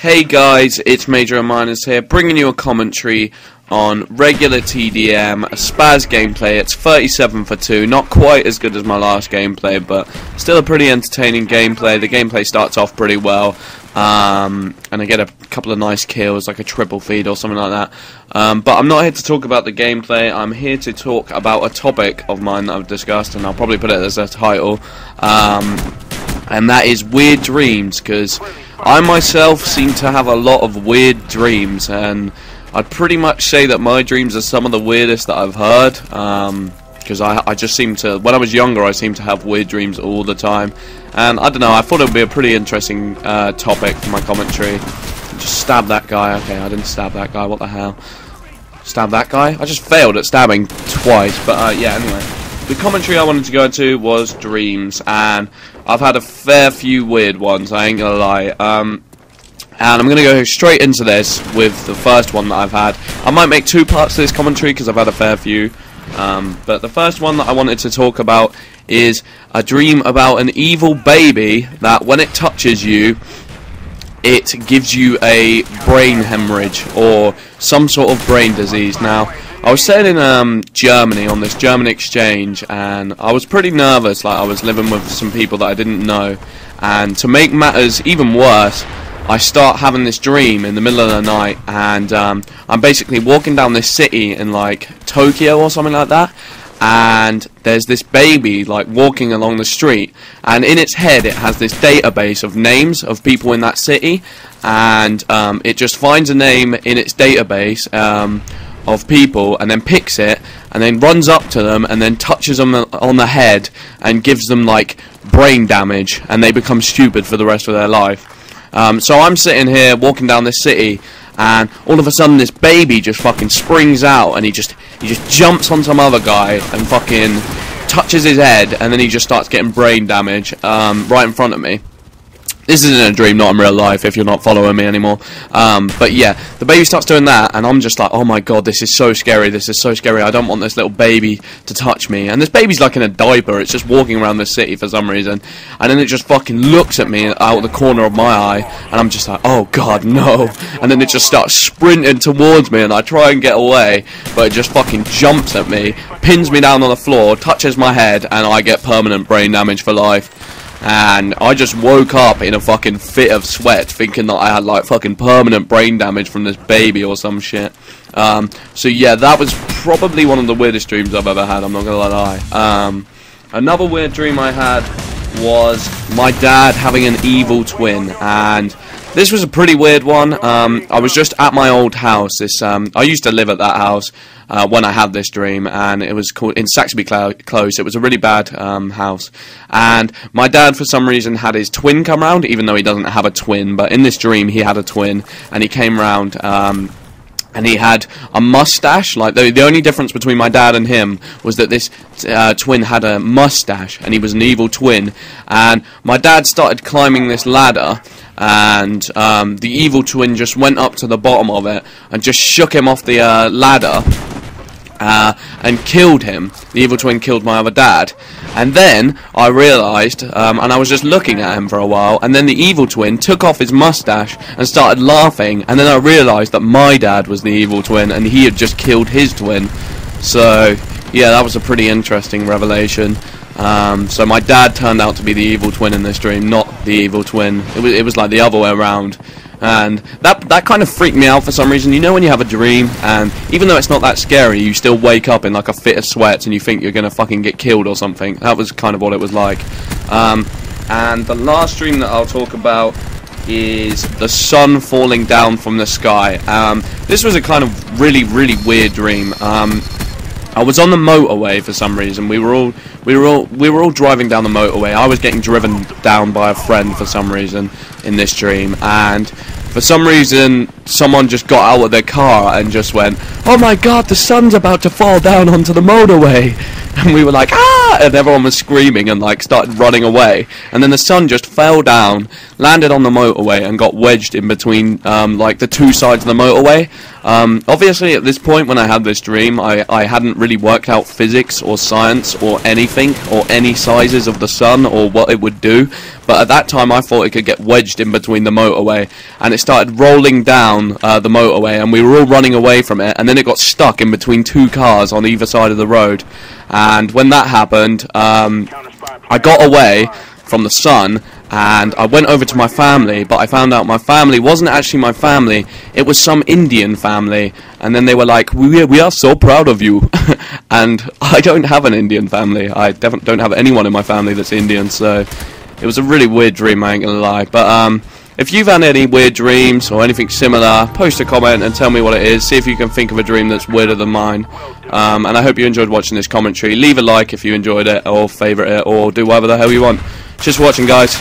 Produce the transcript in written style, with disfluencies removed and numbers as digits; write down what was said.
Hey guys, it's MajorOfMinors here, bringing you a commentary on regular TDM, a Spaz gameplay. It's 37 for 2, not quite as good as my last gameplay, but still a pretty entertaining gameplay. The gameplay starts off pretty well, and I get a couple of nice kills, like a triple feed or something like that. But I'm not here to talk about the gameplay, I'm here to talk about a topic of mine that I've discussed, and I'll probably put it as a title, and that is weird dreams, because I myself seem to have a lot of weird dreams, and I'd pretty much say that my dreams are some of the weirdest that I've heard, because I just seem to, when I was younger, I seemed to have weird dreams all the time, and I don't know, I thought it would be a pretty interesting topic for my commentary. Just stab that guy. Okay, I didn't stab that guy, what the hell? Stab that guy? I just failed at stabbing twice, but yeah, anyway. The commentary I wanted to go into was dreams, and I've had a fair few weird ones, I ain't gonna lie. And I'm gonna go straight into this with the first one that I've had. I might make two parts to this commentary because I've had a fair few. But the first one that I wanted to talk about is a dream about an evil baby that when it touches you, it gives you a brain hemorrhage or some sort of brain disease. Now, I was staying in Germany on this German exchange, and I was pretty nervous. Like, I was living with some people that I didn't know, and to make matters even worse, I start having this dream in the middle of the night, and I'm basically walking down this city in like Tokyo or something like that, and there's this baby like walking along the street, and in its head it has this database of names of people in that city, and it just finds a name in its database of people, and then picks it, and then runs up to them, and then touches them on the head, and gives them like brain damage, and they become stupid for the rest of their life. So I'm sitting here walking down this city, and all of a sudden this baby just fucking springs out, and he just jumps on some other guy and fucking touches his head, and then he just starts getting brain damage right in front of me. This isn't a dream, not in real life, if you're not following me anymore. But yeah, the baby starts doing that, and I'm just like, oh my god, this is so scary, this is so scary, I don't want this little baby to touch me. And this baby's like in a diaper, it's just walking around the city for some reason, and then it just fucking looks at me out of the corner of my eye, and I'm just like, oh god, no. And then it just starts sprinting towards me, and I try and get away, but it just fucking jumps at me, pins me down on the floor, touches my head, and I get permanent brain damage for life. And I just woke up in a fucking fit of sweat, thinking that I had like fucking permanent brain damage from this baby or some shit. So yeah, that was probably one of the weirdest dreams I've ever had, I'm not gonna lie. Another weird dream I had was my dad having an evil twin, and this was a pretty weird one. I was just at my old house. I used to live at that house when I had this dream, and it was called in Saxby Close. It was a really bad house, and my dad for some reason had his twin come round, even though he doesn't have a twin. But in this dream, he had a twin, and he came round. And he had a mustache. Like the only difference between my dad and him was that this twin had a mustache, and he was an evil twin. And my dad started climbing this ladder, and the evil twin just went up to the bottom of it and just shook him off the ladder and killed him. The evil twin killed my other dad. And then I realised, and I was just looking at him for a while, and then the evil twin took off his mustache and started laughing, and then I realised that my dad was the evil twin, and he had just killed his twin. So yeah, that was a pretty interesting revelation. So my dad turned out to be the evil twin in this dream, not the evil twin. It was like the other way around. And that kind of freaked me out for some reason. You know when you have a dream, and even though it's not that scary, you still wake up in like a fit of sweats, and you think you're gonna fucking get killed or something. That was kind of what it was like. And the last dream that I'll talk about is the sun falling down from the sky. This was a kind of really weird dream. I was on the motorway for some reason. We were all driving down the motorway. I was getting driven down by a friend for some reason in this dream, and for some reason someone just got out of their car and just went, "Oh my god, the sun's about to fall down onto the motorway." And we were like, "Ah!" And everyone was screaming and like started running away. And then the sun just fell down, landed on the motorway, and got wedged in between like the two sides of the motorway. Obviously at this point when I had this dream, I hadn't really worked out physics or science or anything or any sizes of the sun or what it would do. but at that time I thought it could get wedged in between the motorway, and it started rolling down the motorway, and we were all running away from it, and then it got stuck in between 2 cars on either side of the road. And when that happened, I got away from the sun, and I went over to my family, but I found out my family wasn't actually my family, it was some Indian family, and then they were like, we are so proud of you. And I don't have an Indian family. I definitely don't have anyone in my family that's Indian, so it was a really weird dream, I ain't gonna lie. But if you've had any weird dreams or anything similar, post a comment and tell me what it is. See if you can think of a dream that's weirder than mine. And I hope you enjoyed watching this commentary. Leave a like if you enjoyed it, or favourite it, or do whatever the hell you want. Just watching, guys.